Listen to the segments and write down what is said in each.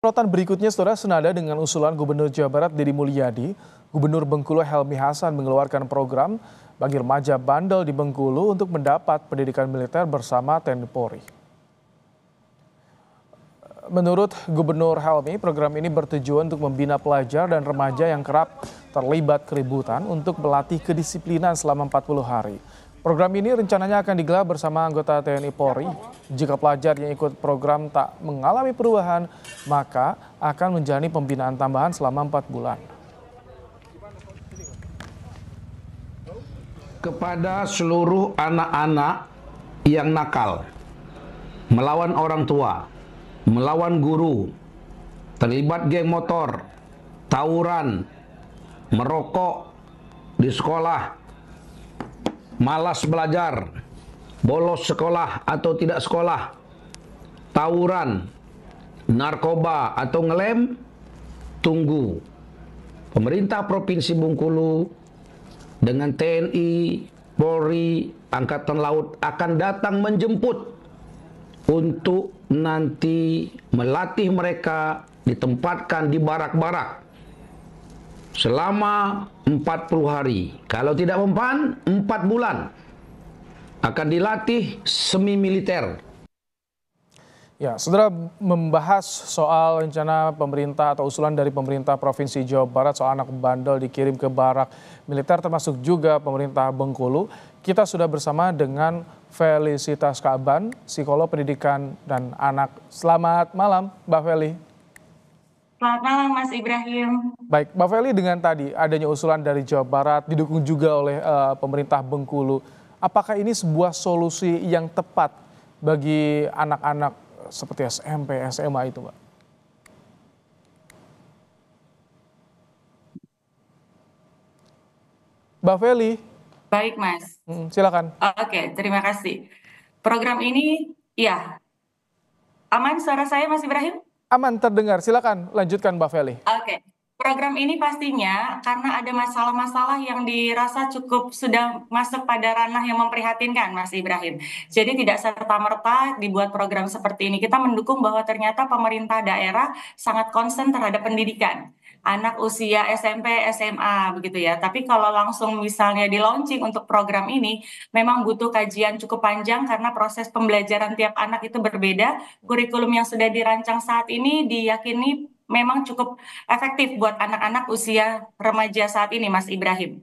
Sorotan berikutnya, saudara, senada dengan usulan Gubernur Jawa Barat Deddy Mulyadi, Gubernur Bengkulu Helmi Hasan mengeluarkan program bagi remaja bandel di Bengkulu untuk mendapat pendidikan militer bersama TNI Polri. Menurut Gubernur Helmi, program ini bertujuan untuk membina pelajar dan remaja yang kerap terlibat keributan untuk melatih kedisiplinan selama 40 hari. Program ini rencananya akan digelar bersama anggota TNI Polri. Jika pelajar yang ikut program tak mengalami perubahan, maka akan menjalani pembinaan tambahan selama 4 bulan. Kepada seluruh anak-anak yang nakal, melawan orang tua, melawan guru, terlibat geng motor, tawuran, merokok di sekolah, malas belajar, bolos sekolah atau tidak sekolah, tawuran, narkoba atau ngelem, tunggu. Pemerintah Provinsi Bengkulu dengan TNI, Polri, Angkatan Laut akan datang menjemput untuk nanti melatih mereka, ditempatkan di barak-barak selama 40 hari. Kalau tidak mempan, 4 bulan akan dilatih semi militer. Ya, saudara, membahas soal rencana pemerintah atau usulan dari pemerintah Provinsi Jawa Barat soal anak bandel dikirim ke barak militer, termasuk juga pemerintah Bengkulu. Kita sudah bersama dengan Felicitas Kaaban, psikolog pendidikan dan anak. Selamat malam, Mbak Feli. Selamat malam, Mas Ibrahim. Baik, Mbak Feli, dengan tadi adanya usulan dari Jawa Barat didukung juga oleh pemerintah Bengkulu. Apakah ini sebuah solusi yang tepat bagi anak-anak seperti SMP, SMA itu, Mbak? Mbak Feli. Baik, Mas. Silakan. Oke, terima kasih. Program ini, ya, aman suara saya, Mas Ibrahim? Aman, terdengar. Silakan lanjutkan, Mbak Feli. Oke. Program ini pastinya karena ada masalah-masalah yang dirasa cukup sudah masuk pada ranah yang memprihatinkan, Mas Ibrahim. Jadi tidak serta-merta dibuat program seperti ini. Kita mendukung bahwa ternyata pemerintah daerah sangat concern terhadap pendidikan anak usia SMP, SMA begitu ya. Tapi kalau langsung misalnya di launching untuk program ini memang butuh kajian cukup panjang karena proses pembelajaran tiap anak itu berbeda. Kurikulum yang sudah dirancang saat ini diyakini memang cukup efektif buat anak-anak usia remaja saat ini, Mas Ibrahim.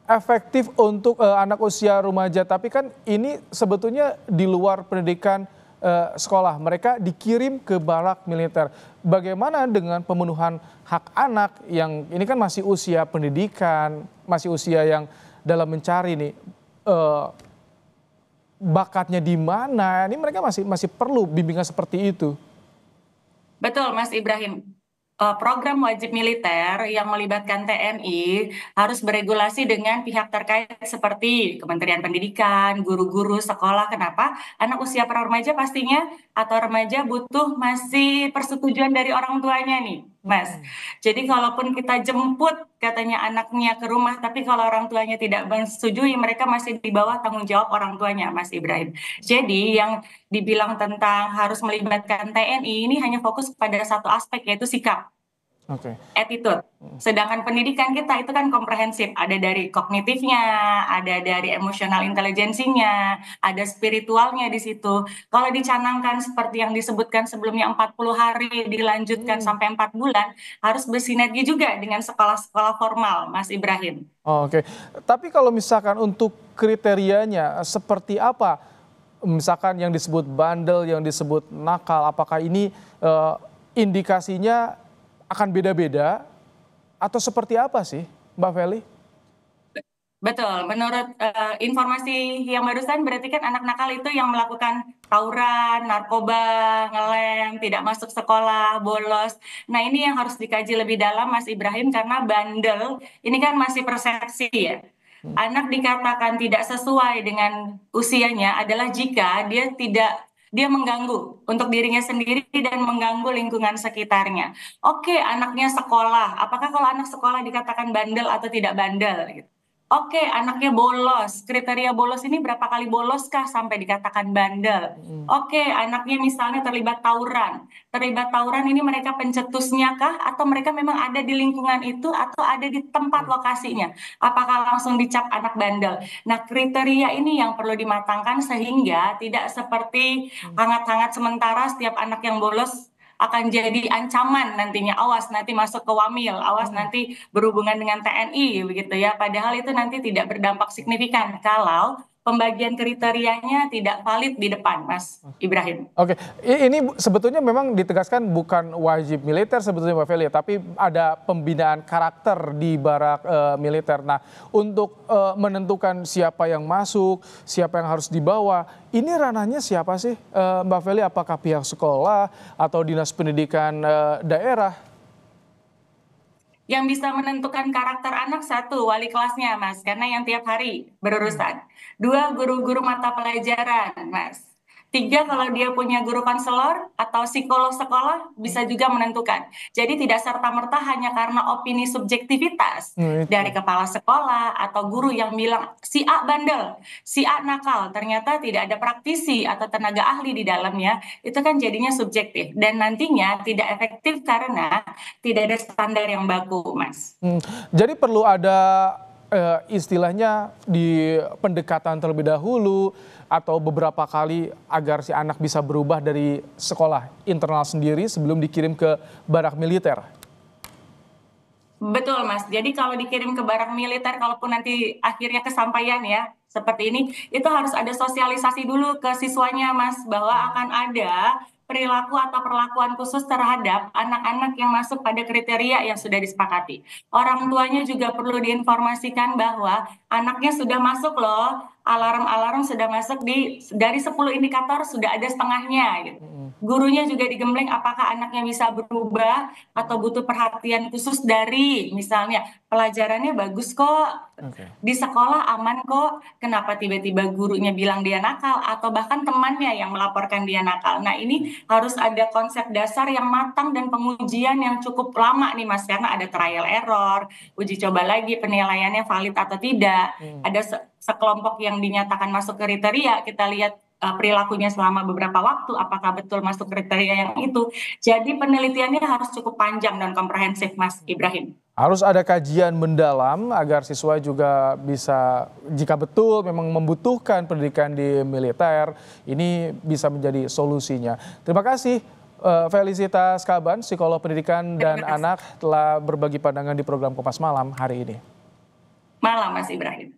Efektif untuk anak usia remaja, tapi kan ini sebetulnya di luar pendidikan sekolah. Mereka dikirim ke barak militer. Bagaimana dengan pemenuhan hak anak yang ini kan masih usia pendidikan, masih usia yang dalam mencari nih bakatnya di mana? Ini mereka masih perlu bimbingan seperti itu. Betul, Mas Ibrahim. Program wajib militer yang melibatkan TNI harus beregulasi dengan pihak terkait seperti Kementerian Pendidikan, guru-guru sekolah. Kenapa? Anak usia pra remaja pastinya atau remaja butuh masih persetujuan dari orang tuanya nih, Mas. Jadi kalaupun kita jemput katanya anaknya ke rumah, tapi kalau orang tuanya tidak menyetujui, mereka masih di bawah tanggung jawab orang tuanya, Mas Ibrahim. Jadi yang dibilang tentang harus melibatkan TNI ini hanya fokus pada satu aspek, yaitu sikap. Attitude. Sedangkan pendidikan kita itu kan komprehensif, ada dari kognitifnya, ada dari emosional intelijensinya, ada spiritualnya di situ. Kalau dicanangkan seperti yang disebutkan sebelumnya 40 hari dilanjutkan sampai 4 bulan, harus bersinergi juga dengan sekolah-sekolah formal, Mas Ibrahim. Oke. Tapi kalau misalkan untuk kriterianya seperti apa? Misalkan yang disebut bandel, yang disebut nakal, apakah ini indikasinya akan beda-beda atau seperti apa sih, Mbak Feli? Betul, menurut informasi yang barusan berarti kan anak nakal itu yang melakukan tawuran, narkoba, ngelem, tidak masuk sekolah, bolos. Nah ini yang harus dikaji lebih dalam, Mas Ibrahim, karena bandel ini kan masih persepsi ya. Anak dikatakan tidak sesuai dengan usianya adalah jika dia mengganggu untuk dirinya sendiri dan mengganggu lingkungan sekitarnya. Oke, anaknya sekolah. Apakah kalau anak sekolah dikatakan bandel atau tidak bandel? Oke, anaknya bolos. Kriteria bolos ini berapa kali bolos kah sampai dikatakan bandel? Oke, anaknya misalnya terlibat tawuran. Terlibat tawuran ini mereka pencetusnya kah? Atau mereka memang ada di lingkungan itu atau ada di tempat lokasinya? Apakah langsung dicap anak bandel? Nah, kriteria ini yang perlu dimatangkan sehingga tidak seperti hangat-hangat sementara setiap anak yang bolos akan jadi ancaman nantinya, awas nanti masuk ke Wamil, awas nanti berhubungan dengan TNI begitu ya. Padahal itu nanti tidak berdampak signifikan kalau pembagian kriterianya tidak valid di depan, Mas Ibrahim. Oke, ini sebetulnya memang ditegaskan bukan wajib militer sebetulnya Mbak Feli, tapi ada pembinaan karakter di barak militer. Nah, untuk menentukan siapa yang masuk, siapa yang harus dibawa, ini ranahnya siapa sih Mbak Feli? Apakah pihak sekolah atau dinas pendidikan daerah? Yang bisa menentukan karakter anak satu, wali kelasnya, Mas, karena yang tiap hari berurusan. Dua, guru-guru mata pelajaran, Mas. Tiga, kalau dia punya guru konselor atau psikolog sekolah, bisa juga menentukan. Jadi tidak serta-merta hanya karena opini subjektivitas dari Itu. kepala sekolah atau guru yang bilang si A bandel, si A nakal, ternyata tidak ada praktisi atau tenaga ahli di dalamnya, itu kan jadinya subjektif. Dan nantinya tidak efektif karena tidak ada standar yang baku, Mas. Jadi perlu ada istilahnya di pendekatan terlebih dahulu atau beberapa kali agar si anak bisa berubah dari sekolah internal sendiri sebelum dikirim ke barak militer. Betul, Mas. Jadi kalau dikirim ke barak militer, kalaupun nanti akhirnya kesampaian ya, seperti ini, itu harus ada sosialisasi dulu ke siswanya, Mas, bahwa akan ada perilaku atau perlakuan khusus terhadap anak-anak yang masuk pada kriteria yang sudah disepakati. Orang tuanya juga perlu diinformasikan bahwa anaknya sudah masuk loh, alarm-alarm sudah masuk dari 10 indikator sudah ada setengahnya gitu. Gurunya juga digembleng apakah anaknya bisa berubah atau butuh perhatian khusus dari misalnya pelajarannya bagus kok, Oke. di sekolah aman kok, kenapa tiba-tiba gurunya bilang dia nakal atau bahkan temannya yang melaporkan dia nakal. Nah, ini harus ada konsep dasar yang matang dan pengujian yang cukup lama nih Mas, karena ada trial error, uji coba lagi penilaiannya valid atau tidak. Ada sekelompok yang dinyatakan masuk kriteria, kita lihat perilakunya selama beberapa waktu, apakah betul masuk kriteria yang itu. Jadi penelitiannya harus cukup panjang dan komprehensif, Mas Ibrahim. Harus ada kajian mendalam agar siswa juga bisa, jika betul memang membutuhkan pendidikan di militer, ini bisa menjadi solusinya. Terima kasih Felicitas Kaban, psikolog pendidikan dan Terima kasih. anak telah berbagi pandangan di program Kompas Malam hari ini. Malam, Mas Ibrahim.